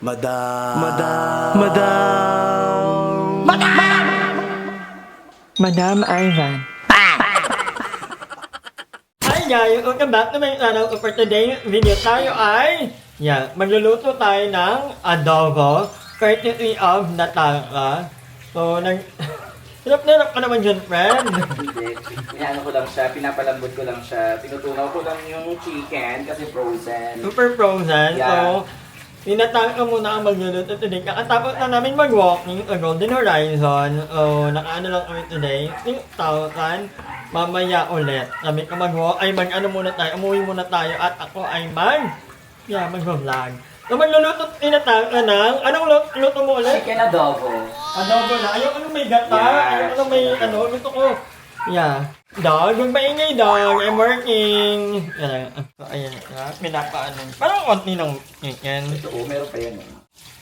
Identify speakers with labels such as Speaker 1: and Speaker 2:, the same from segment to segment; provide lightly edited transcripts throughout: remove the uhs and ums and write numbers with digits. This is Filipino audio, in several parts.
Speaker 1: Madam.
Speaker 2: Madam Ivan.
Speaker 3: Hi guys! Welcome back to my channel. For today's video tayo ay magluluto tayo ng adobo courtesy of Natalka. So, hirap na hirap ka naman dyan, friend.
Speaker 4: Hindi. Inaano ko lang siya, pinapalambot ko lang siya. Tinutunaw ko lang yung chicken kasi frozen.
Speaker 3: Super frozen.
Speaker 4: Yeah.
Speaker 3: So, Natalka muna ang magluluto today. Kakatapos na namin mag-walking sa Golden Horizon. So, nakaano lang kami today. 6,000. Mamaya ulit. Sabi ko mag-walk. Mag-ano muna tayo. Umuwi muna tayo. At ako ay mag-vlog. So, magluluto Natalka ng... Anong luto mo ulit?
Speaker 4: Chicken adobo.
Speaker 3: Adobo na. Ayaw may gata.
Speaker 4: Yeah.
Speaker 3: Ayaw may gusto ko. Dog, huwag maingay dog. I'm working. So, ayan. Pinapaano. Parang konti ng chicken.
Speaker 4: Ito, meron pa yan.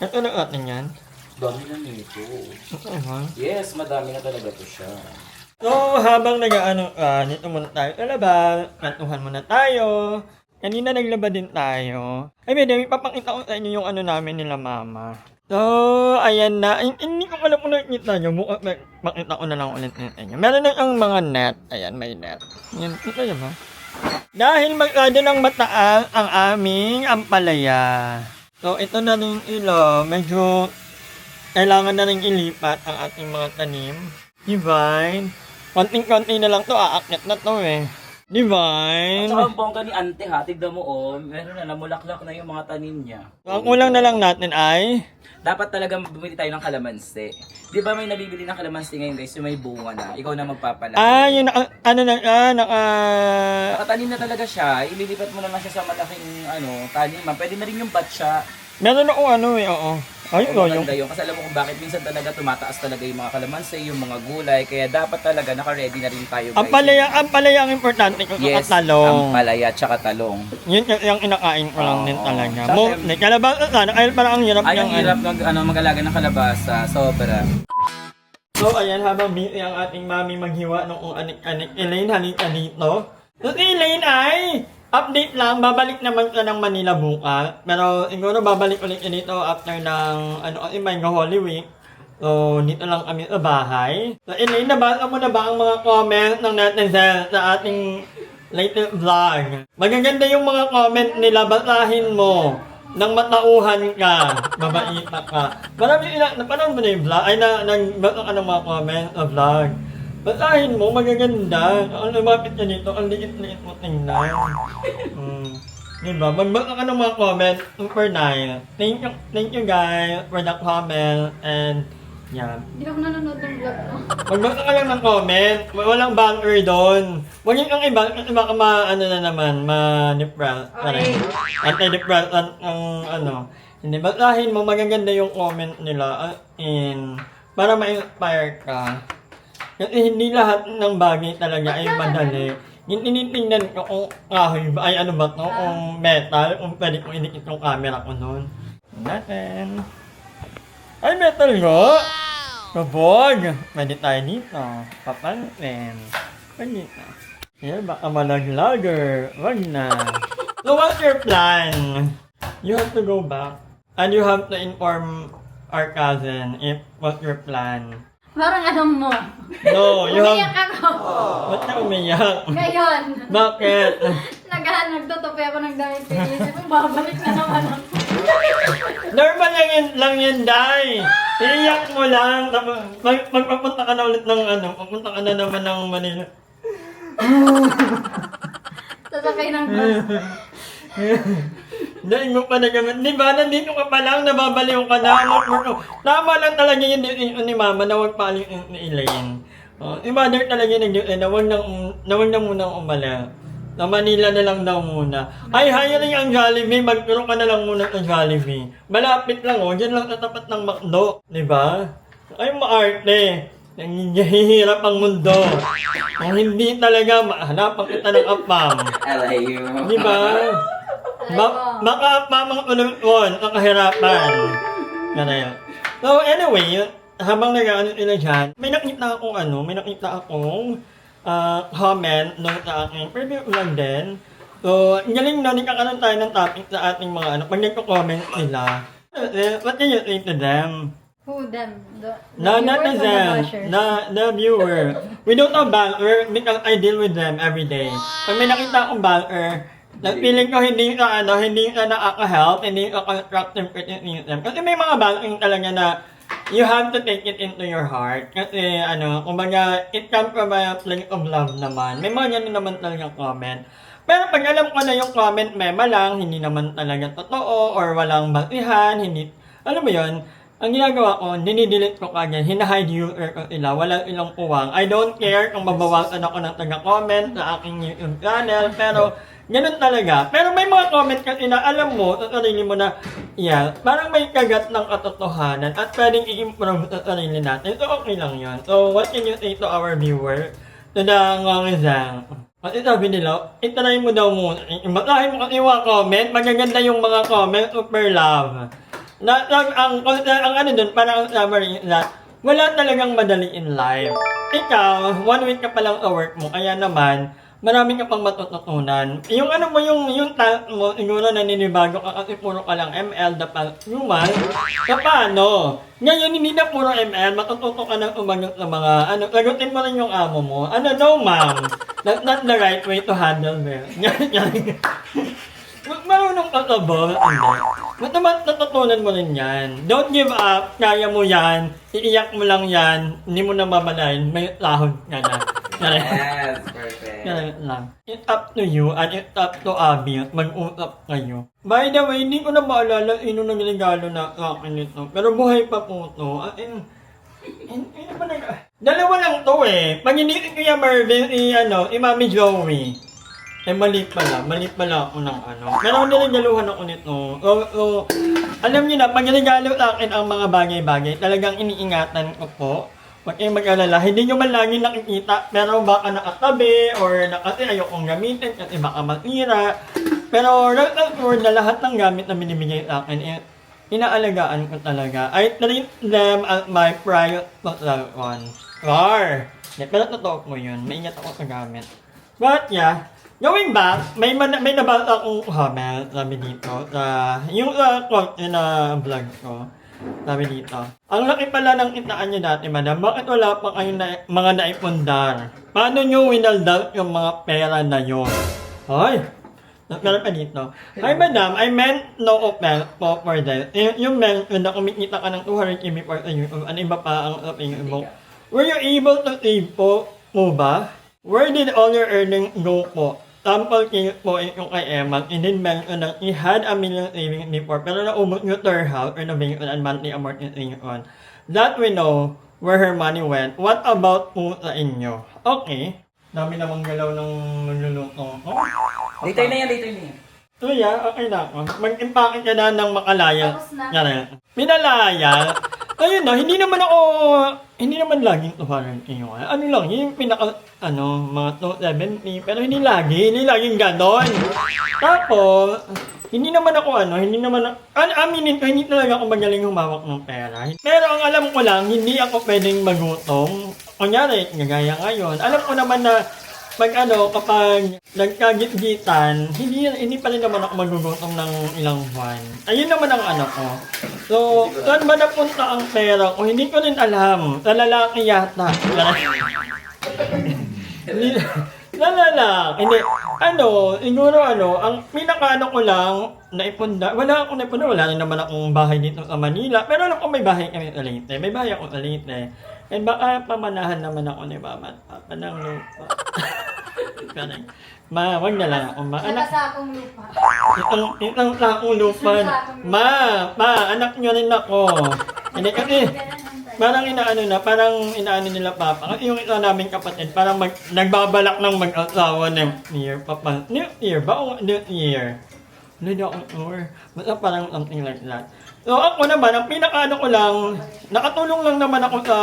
Speaker 3: Ito na natin yan.
Speaker 4: Dami na nito. Yes, madami na talaga to siya.
Speaker 3: So, habang dito muna tayo sa labas. Kantuhan muna tayo. Kanina naglaba din tayo. May papakita ko sa inyo yung namin nila mama. So, ayan na. Hindi ko alam kung nakikita nyo. Makita ko na lang ulit nyo. Meron na ang mga net. Ayan, may net. Yan, kita nyo ba? Dahil magkado ng mataas ang aming ampalaya. So, ito na rin medyo kailangan na rin ilipat ang ating mga tanim. Divine. Konting-konti na lang to. Aakyat na to eh. Divine.
Speaker 4: At saka ang bongga ni ante ha, tignan mo meron na, namulaklak na yung mga tanim niya.
Speaker 3: Ang ulang na lang natin ay...
Speaker 4: Dapat talaga bumili tayo ng kalamansi. Di ba may nabibili ng kalamansi ngayon guys, yung may bunga na. Ikaw na magpapalaki.
Speaker 3: Yung
Speaker 4: Nakatanim na talaga siya, ililipat mo na lang siya sa malaking taniman. Pwede na rin yung batcha.
Speaker 3: meron ako oo. Ayun yung...
Speaker 4: Maganda yun. Kasi alam mo kung bakit minsan talaga tumataas talaga yung mga kalamansi, yung mga gulay. Kaya dapat talaga naka-ready na rin tayo guys.
Speaker 3: Ang palaya ang importante ko
Speaker 4: Yes,
Speaker 3: sa talong.
Speaker 4: ang palaya tsaka talong.
Speaker 3: Yun yung inakain ko lang din talaga.
Speaker 4: Tsaka-
Speaker 3: Kalabasa sana, ay parang ang hirap
Speaker 4: Ay,
Speaker 3: niyang
Speaker 4: ang hirap mag-alaga ng kalabasa. Sobra.
Speaker 3: So, ayan, habang busy ang ating mami maghiwa nung anik-anik. Elaine, halika dito. So, si Elaine ay... Update lang, babalik naman ka ng Manila bukas. Pero siguro babalik ulit dito after ng may Holy Week. So, dito lang kami sa bahay. So, Elaine, nabasa mo na ba ang mga comment ng netizen sa ating latest vlog? Magaganda yung mga comment nila, basahin mo. Nang matauhan ka, babaita ka. Marami napanood mo na yung vlog, nagbasa ka ng mga comment sa vlog. Basahin mo, magaganda. Ang lumapit ka dito, ang liit-liit mo tingnan. Diba? Magbasa ka ng mga comment. Super nice. Thank you guys for the comment. And,
Speaker 5: Hindi ako nanonood ng vlog mo.
Speaker 3: magbasa ka lang ng comment. Walang banner doon. Huwag yung ang iba, kasi baka ma-depress.
Speaker 5: Okay.
Speaker 3: Anti-depressant Hindi, basahin mo, magaganda yung comment nila. Para ma-inspire ka. Kasi hindi lahat ng bagay talaga ay madali. Tinitingnan ko kung kahoy ba, kung metal, kung pwede kong inikit yung camera ko noon. Natin. Ay, metal nga! Kabog! Pwede tayo dito. Papansin. Pwede na. Here, baka malaglager. Wag na. So, what's your plan? You have to go back. And you have to inform our cousin if what's your plan.
Speaker 5: Parang mo.
Speaker 3: No, you have...
Speaker 5: Umiyak ako.
Speaker 3: Ba't ka umiyak?
Speaker 5: Ngayon.
Speaker 3: Bakit?
Speaker 5: Nagtutupi ako ng damit. Iisip mo, babalik na naman ako.
Speaker 3: Normal lang yan, Day. Iiyak mo lang. Tapos, magpapunta ka na ulit ng papunta ka na naman ng Manila.
Speaker 5: Sasakay ng bus.
Speaker 3: Dahil mo pa nagamit. Di ba, nandito ka pa lang, nababaliw ka na. Tama lang talaga yun ni Mama na huwag paling ni Elaine. Mother talaga yun na huwag na munang umalis. Sa Manila na lang daw muna. Ay, hiring ang Jollibee. Magturo ka na lang muna sa Jollibee. Malapit lang, dyan lang sa tapat ng McDo. Di ba? Ay, maarte. Nanghihirap ang mundo. Kung hindi talaga, mahanapan kita ng apam.
Speaker 4: Alayo.
Speaker 3: Di ba? Baka mamang ulun ang kahirapan. Ganun. So anyway, habang nag-ano sila dyan, may nakita akong comment nung sa aking preview vlog din. So, galing na, nagkakaroon tayo ng topic sa ating mga pag nagko-comment sila. What do you think to them?
Speaker 5: Who them?
Speaker 3: No, not the
Speaker 5: viewers or
Speaker 3: them.
Speaker 5: bashers?
Speaker 3: The viewer. We don't know banter because I deal with them every day. Pag may nakita akong banter, feeling ko hindi ka nakaka-help, hindi ka constructive criticism. Kasi may mga banting talaga na you have to take it into your heart. Kasi kumbaga, it comes from a place of love naman. May mga ganun naman talaga comment. Pero pag alam ko na yung comment mema lang, hindi naman talaga totoo, or walang batihan, hindi, alam mo yun, ang ginagawa ko, dinidelete ko kagad, hinahide user ko sila, walang ilang puwang. I don't care kung mabawasan ako ng taga-comment sa aking YouTube channel, pero ganun talaga. Pero may mga comment kasi na alam mo, sa sarili mo na, yeah, parang may kagat ng katotohanan at pwedeng i-improve sa sarili natin. So, okay lang yun. So, what can you say to our viewer? To the ngongisang. Kasi sabi nila, itry mo daw muna. Basahin mo kasi yung mga comment, magaganda yung mga comment, super love. Ang ano dun, parang summary na, wala talagang madali in life. Ikaw, 1 week ka pa lang sa work mo, kaya naman, marami ka pang matututunan. Yung talent mo, siguro naninibago ka kasi puro ka lang ML, dapat human. Paano? Ngayon, hindi na puro ML, matututo ka ng umagot sa mga, sagutin mo rin yung amo mo. No ma'am, that's not the right way to handle them. Marunong ka sa ba? Natutunan mo rin yan. Don't give up, kaya mo yan, iiyak mo lang yan, hindi mo na mamalayan, may lahod ka na.
Speaker 4: Yes, perfect.
Speaker 3: Ganun lang. It's up to you and it's up to Abby. Mag-usap kayo. By the way, hindi ko na maalala sino nang regalo na sa akin ito. Pero buhay pa po ito. Dalawa lang to eh. Pag hindi si Kuya Marvin, si Mami Joey. Mali pala ako ng Pero niregaluhan ako nito. So, alam niyo na, pag regalo sa akin ang mga bagay-bagay, talagang iniingatan ko po. Huwag kayong mag-alala, hindi nyo man lagi nakikita, pero baka nakatabi, or kasi ayokong gamitin, kasi baka masira. Pero rest assured na lahat ng gamit na binibigay sa akin, inaalagaan ko talaga. I treat them as my private loved ones. Pero totoo ko yun, maingat ako sa gamit. But yeah, going back, may nabasa akong comment, sabi dito, yung quote na vlog ko. Sabi dito, ang laki pala ng itaan niyo dati, madam. Bakit wala pa kayong mga naipundar? Paano nyo winaldal yung mga pera na yun? Hoy! Meron pa dito. Hi, madam. I meant no offense for that. Yung mention na kumikita ka ng 200 kb per year, ano iba pa ang opinion mo? Were you able to save po ba? Where did all your earnings go po? Sample case po yung kay Emma, and then mention na he had a million savings before, pero naubos nyo to her house, renovation and monthly amortization. That we know where her money went. What about po sa inyo? Okay. Dami namang galaw ng magluluto.
Speaker 4: Later na yan.
Speaker 3: So yeah, okay na ako. Mag-impake ka na ng makalaya.
Speaker 5: Tapos na.
Speaker 3: Yan. Minalaya. Ayun na, hindi naman laging 200 kayo. Ano lang, yung pinaka, mga 270, pero hindi laging ganon. Tapos, hindi naman aminin ko, hindi talaga ako magaling humawak ng pera. Pero ang alam ko lang, hindi ako pwedeng magutong. Kunyari, gagaya ngayon, alam ko naman na, kapag nagkagit-gitan, hindi pa rin naman ako magugutom ng ilang buwan. Ayun naman ang ko. So, saan ba napunta ang pera ko? Hindi ko rin alam. Sa lalaki yata. Sa lalaki. Hindi. Siguro ang pinaka ko lang, naipunda. Wala akong naipunda. Wala rin naman akong bahay dito sa Manila. Pero alam ko may bahay kami sa Leyte. May bahay ako sa Leyte. And baka pamanahan naman ako ni Mama at Papa ng lupa. Wag na lang ako.
Speaker 5: Anak sa akong lupa.
Speaker 3: Itang sakong lupa. Anak nyo rin ako. Hindi kasi, parang inaano nila Papa. Kasi yung isa naming kapatid, parang nagbabalak ng mag-asawa ng year. Papa, new year ba? O new year? Hindi ako sure. Basta parang something like that. So ako naman, ang ko lang, nakatulong lang naman ako sa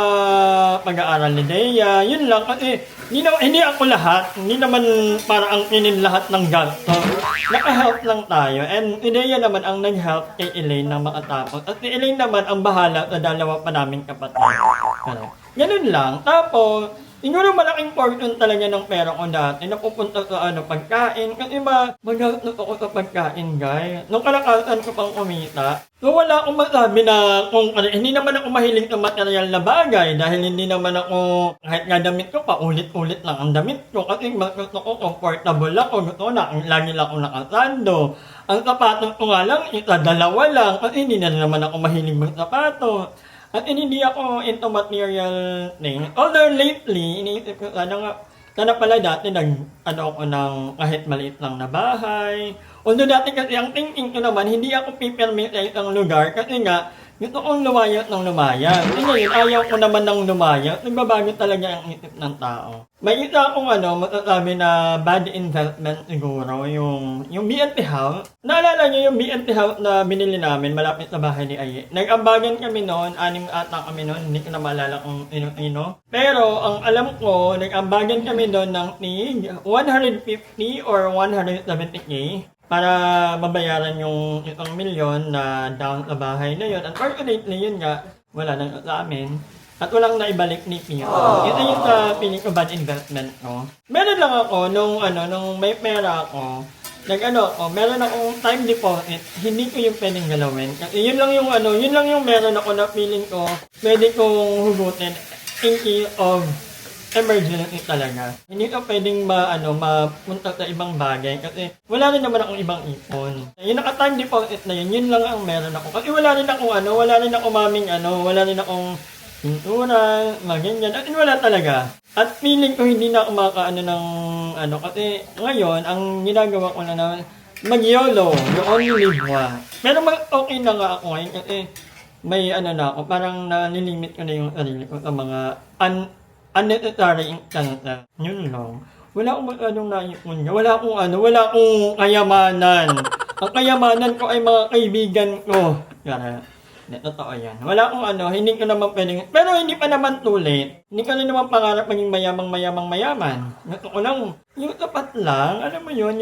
Speaker 3: pag-aaral ni Dea. Yun lang kasi hindi ako lahat. Hindi naman para ang lahat ng gasto. Naka-help lang tayo. And si Dea naman ang nag-help kay Elaine na makatapos. At si Elaine naman ang bahala sa dalawa pa naming kapatid. Ganun lang. Tapos, Siguro malaking portion talaga ng pera ko dati napupunta sa pagkain. Kasi magagot ako sa pagkain, guys. Nung kalakasan ko pang kumita. So wala akong masabi na kung hindi naman ako mahilig sa material na bagay. Dahil hindi naman ako, kahit nga damit ko pa, ulit-ulit lang ang damit ko. Kasi gusto ko comfortable ako. Gusto ko na, lagi lang ako nakasando. Ang sapatos ko nga lang, dalawa lang. Kasi hindi na naman ako mahilig magsapatos. At hindi ako into material thing. Although lately, iniisip ko sana pala dati ako ng kahit maliit lang na bahay. Although dati kasi ang thinking ko naman, hindi ako pipirmit sa isang lugar kasi nga, gusto kong lumayat ng lumayat. Kasi ngayon, ayaw ko naman ng lumayat. Nagbabago talaga ang isip ng tao. May isa akong masasabi na bad investment siguro, yung BNT House. Naalala niyo yung BNT House na binili namin malapit sa bahay ni Aye? Nag-ambagan kami noon, 6 ata kami noon, hindi ko na maalala kung sino. Pero ang alam ko, nag-ambagan kami doon ng 150 or 170K. Para mabayaran yung 1,000,000 na down sa bahay na yun. Unfortunately, yun nga, wala nang sa amin. At walang naibalik ni Pio. Ito yung sa piling ko bad investment ko. Meron lang ako, nung may pera ako, meron akong time deposit, hindi ko yung pwedeng galawin. Kasi yun lang yung meron ako na feeling ko, pwede kong hugutin in case of emergency talaga. Hindi ka pwedeng mapunta sa ibang bagay kasi wala rin naman akong ibang ipon. Yung naka-time deposit na yun lang ang meron ako. Kasi wala rin akong wala rin akong pintura, ganyan. At wala talaga. At feeling ko hindi na ako kasi ngayon, ang ginagawa ko na naman, mag-YOLO, you only live once. Pero okay na nga ako ngayon kasi may na ako, parang nalilimit ko na yung sarili ko sa mga unnecessary instances. Yun lang. Wala akong masyadong naipon niya. Wala akong kayamanan. Ang kayamanan ko ay mga kaibigan ko. Kaya, totoo yan. Wala akong hindi ko naman pwedeng, pero hindi pa naman too late. Hindi ko rin naman pangarap maging mayaman. Gusto ko lang, yung tapat lang, alam mo yun,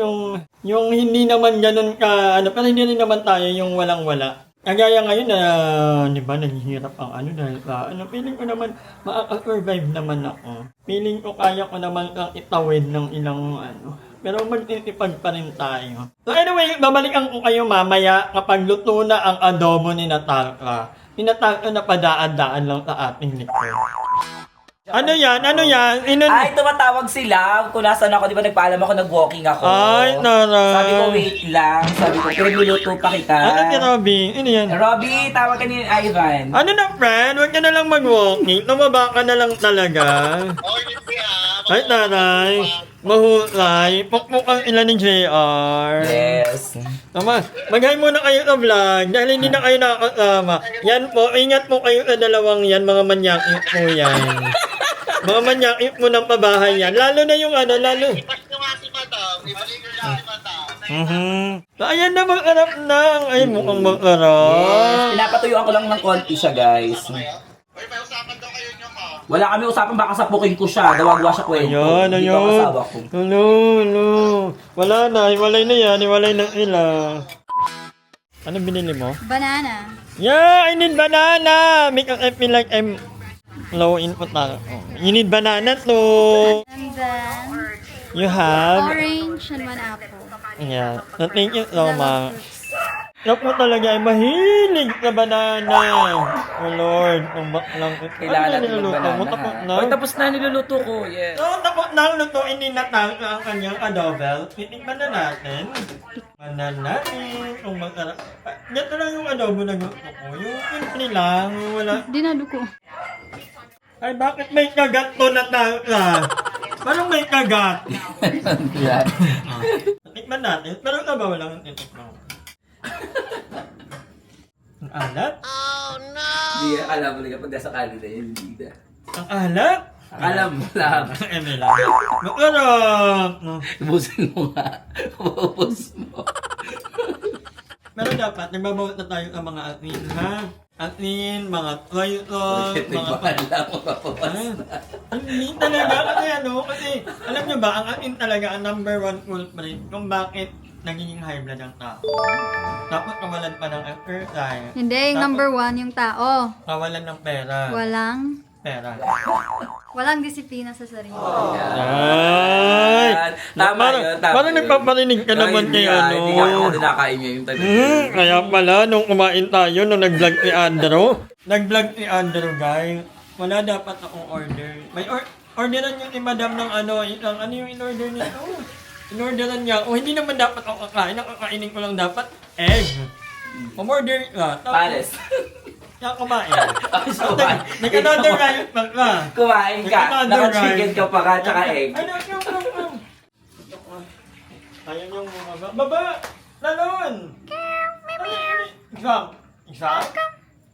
Speaker 3: yung hindi naman ganun ka, pero hindi rin naman tayo yung walang-wala. Kagaya ngayon na, di ba, naghihirap ang dahil sa, feeling ko naman, makaka-survive naman ako. Feeling ko kaya ko naman kang itawid ng ilang, pero magtitipag pa rin tayo. So anyway, babalikan ko kayo mamaya kapag luto na ang adobo ni Natalka. Si Natalka na padaan-daan lang sa ating likod. Ano yan?
Speaker 4: Ay, tumatawag sila. Kung nasan ako, di ba nagpaalam ako, nag-walking ako.
Speaker 3: Ay, naray.
Speaker 4: Sabi ko, wait lang. Sabi ko, pinagluto pa kita.
Speaker 3: Ano si Robby? Ano yan?
Speaker 4: Robby, tawag ka ni Ivan.
Speaker 3: Ano na, friend? Huwag ka na lang mag-walking. Tumaba ka na lang talaga. Ay, naray. Mahulay. Pukpuk ang ilan ni JR.
Speaker 4: Yes.
Speaker 3: Tama. Mag-hi muna kayo sa vlog dahil hindi na kayo nakakasama. Yan po, ingat po kayo sa dalawang yan. Mga manyakit po yan. Mga manyakit mo ng pabahay yan. Lalo na yung lalo. So, ayan na, mag-arap na. Ay, mukhang mag-arap.
Speaker 4: Yes. Pinapatuyuan ko lang ng konti siya, guys. Wala kami usapan, baka sapukin ko siya. Dawagwa siya kwento.
Speaker 3: Ayun.
Speaker 4: Dito ang asawa ko.
Speaker 3: Hello. Wala na, hiwalay na yan. Hiwalay na sila. Ano binili mo?
Speaker 5: Banana.
Speaker 3: Yeah, I need banana. Because I feel like I'm low in utak. You need banana too.
Speaker 5: And then,
Speaker 3: You have?
Speaker 5: orange and 1 apple.
Speaker 3: Yeah. So, thank you so much. Ako talaga ay mahilig sa banana. Oh Lord, tumbak lang.
Speaker 4: Kailangan
Speaker 3: niluluto mo? Tapos na.
Speaker 4: Oy, tapos na niluluto ko. Yes.
Speaker 3: So, tapos na ang lutuin ni Natalka ang kanyang adobo. Titikman na natin. Manananin. Kung masarap. Ganito lang yung adobo na gusto ko. Yung simple lang. Yung wala.
Speaker 5: Dinaduko.
Speaker 3: Ay, bakit may kagat to, Natalka? Parang may kagat.
Speaker 4: Yan.
Speaker 3: Tikman natin. Pero sabaw lang ang titikman. Ang alat?
Speaker 4: Hindi, alam mo lang pag nasa kanila yun, hindi na.
Speaker 3: Ang alat?
Speaker 4: Alam mo lang.
Speaker 3: Eme lang. Masarap!
Speaker 4: Ubusin mo nga. Ubus mo.
Speaker 3: Pero dapat, nagbabawat na tayo sa mga atin, ha? Atin, mga soy sauce,
Speaker 4: Hindi
Speaker 3: mga
Speaker 4: ko alam mo papapas na.
Speaker 3: Hindi talaga kasi alam nyo ba, ang atin talaga ang number 1 culprit kung bakit nagiging high blood ang tao. Tapos kawalan pa ng exercise.
Speaker 5: Hindi, yung
Speaker 3: Tapos,
Speaker 5: number 1 yung tao.
Speaker 3: kawalan ng pera.
Speaker 5: Walang
Speaker 3: pera.
Speaker 5: Walang disiplina sa sarili.
Speaker 3: Ay!
Speaker 4: Tama yun, tama
Speaker 3: Parang
Speaker 4: yun.
Speaker 3: nagpaparinig ka naman kay ano.
Speaker 4: Hindi ka ako nakain ngayon talaga.
Speaker 3: Kaya pala, nung kumain tayo, nung nag-vlog ni Andrew, guys, wala dapat akong order. May orderan yung ni madam ng ano yung in-order niya? In-orderan niya, hindi naman dapat ako kakain, ang kakainin ko lang dapat egg. Umorder ka,
Speaker 4: Pares.
Speaker 3: kaya kumain.
Speaker 4: Ay, so kumain.
Speaker 3: Nag-another riot pa ka.
Speaker 4: Kumain ka. Naka-chicken ka pa ka, tsaka egg.
Speaker 3: Ano, ayaw yung bumaba. Baba! Lalon! Isa?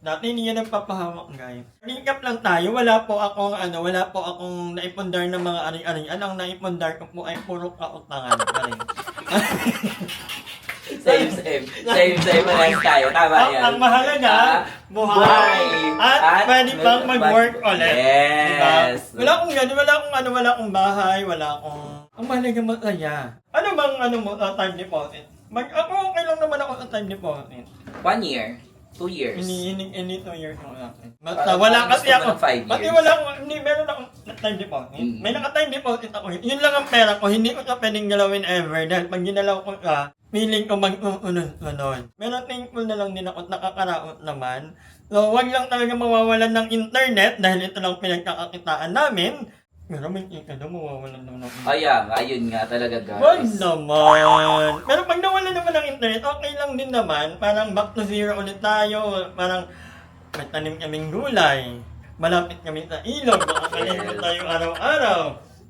Speaker 3: Dati hindi yan nagpapahawak, guys. Recap lang tayo. Wala po akong naipundar ng mga ari-arian. Ang naipundar ko po ay puro kautangan pa rin.
Speaker 4: Same. Parehas tayo. Tama yan.
Speaker 3: Ang mahalaga, buhay. At pwede pang mag-work ulit.
Speaker 4: Yes.
Speaker 3: Diba? Wala akong wala akong bahay, ang mahalaga masaya. Ano bang time deposit? Ako okay lang naman ako sa time deposit.
Speaker 4: 1 year. 2 years.
Speaker 3: Ini 2 years ako natin.
Speaker 4: Parang
Speaker 3: Wala
Speaker 4: gusto
Speaker 3: kasi
Speaker 4: mo
Speaker 3: ako.
Speaker 4: ng 5 years.
Speaker 3: Pati wala akong, meron akong time deposit. May naka-time deposit ako. Yun lang ang pera ko. Hindi ko na pwedeng galawin ever. Dahil pag ginalaw ko feeling ko mag-unod. Meron thankful na lang din ako at nakakaraot naman. So, wag lang talaga mawawalan ng internet dahil ito lang pinagkakakitaan namin. Pero may ika daw, mawawalan naman ng internet.
Speaker 4: Ayun nga talaga guys.
Speaker 3: Wag naman. Pero pag nawala naman ng internet, okay lang din naman. Parang back to zero ulit tayo. Parang may tanim kaming gulay. Malapit kami sa ilog. Makakalimot tayo araw-araw.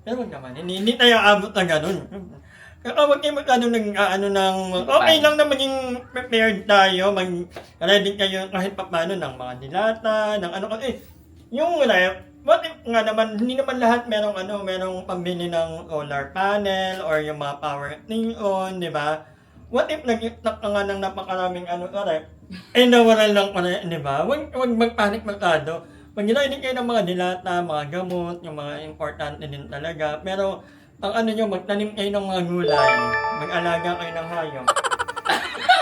Speaker 3: Pero wag naman. Hindi tayo abot na ganun. Kaya wag kayo okay lang na maging prepared tayo. Mag-ready kayo kahit paano ng mga dilata, ng yung rep. What if nga naman, hindi naman lahat merong pambili ng solar panel or yung mga power neon, di ba? What if nag-itak ka nga ng napakaraming rep? Nawalan lang pala, di ba? Huwag magpanik magkado. Mag-ready kayo ng mga dilata, mga gamot, yung mga importante din talaga. Pero, ang magtanim kayo ng mga gulay. Mag-alaga kayo ng hayop.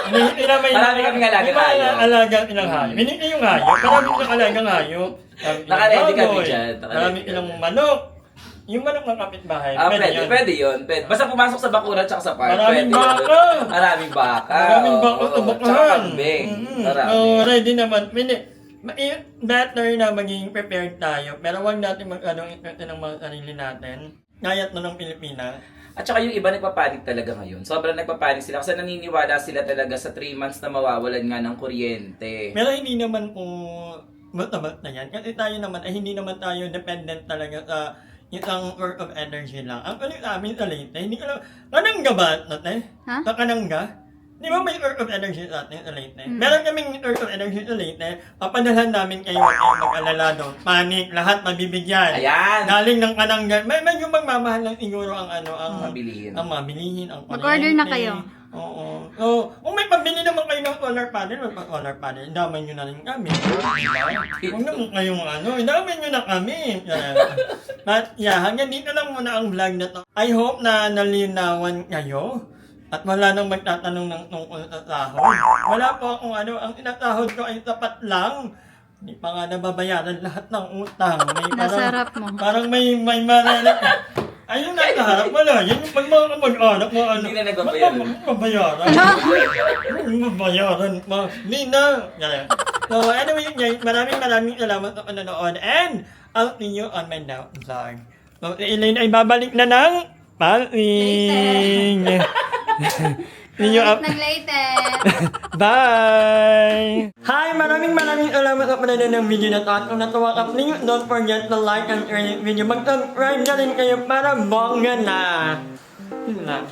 Speaker 4: Marami kaming alagang hayop.
Speaker 3: Alaga ng hayop. Hindi kayong hayop. Marami kang alagang hayop.
Speaker 4: Naka-ready kami dyan.
Speaker 3: Marami ilang manok. Yung manok ng kapitbahay.
Speaker 4: Pwede yun. Basta pumasok sa bakuran tsaka sa park.
Speaker 3: Maraming
Speaker 4: pwede
Speaker 3: baka.
Speaker 4: Yun. Maraming baka.
Speaker 3: Maraming baka sa
Speaker 4: Tsaka
Speaker 3: bakahan.
Speaker 4: kambing. Marami.
Speaker 3: Ready naman. Better na maging prepared tayo. Pero huwag natin ito ng mga sarili natin. Gayat na ng Pilipinas.
Speaker 4: At saka yung iba nagpapanik talaga ngayon. Sobrang nagpapanik sila kasi naniniwala sila talaga sa 3 months na mawawalan nga ng kuryente.
Speaker 3: Pero hindi naman po matabat na yan. Kasi tayo naman, hindi naman tayo dependent talaga sa isang work of energy lang. Ang ulit namin sa Leyte, hindi ko lang, kanangga ba natin?
Speaker 5: Ha?
Speaker 3: Sa kanangga? Di ba may work of energy sa atin sa Leyte? Meron kaming work of energy sa Leyte, papadalhan namin kayo at kayo mag-alala doon. Panik, lahat mabibigyan.
Speaker 4: Ayan!
Speaker 3: Galing ng kanangga. Medyo magmamahal lang siguro ang
Speaker 4: Mabilihin.
Speaker 3: ang mabilihin, ang
Speaker 5: Mag-order na kayo.
Speaker 3: Oo. So, kung may pambili naman kayo ng solar panel, damay nyo na rin kami. Huwag naman kayong damay nyo na kami. But hanggang dito lang muna ang vlog na to. I hope na nalinawan kayo. At wala nang magtatanong ng tungkol sa sahod. Wala po akong ang tinatahod ko ay sapat lang. Hindi pa nga nababayaran lahat ng utang.
Speaker 5: Nasarap mo.
Speaker 3: Parang may mararap. Ayun na harap wala. Yan yung pag mga kamag-anak mo
Speaker 4: Hindi na nagbabayaran.
Speaker 3: Mabayaran. Mabayaran pa. Hindi na. So anyway guys, maraming salamat sa panonood. And I'll see you on my now vlog. So si Elaine ay babalik na ng paling. See you up.
Speaker 5: Ng latest.
Speaker 3: Bye! Hi! Maraming salamat sa panonood ng video na to. At kung natuwa ka, please don't forget to like and share this video. Mag-subscribe na rin kayo para bongga na. Yun lang.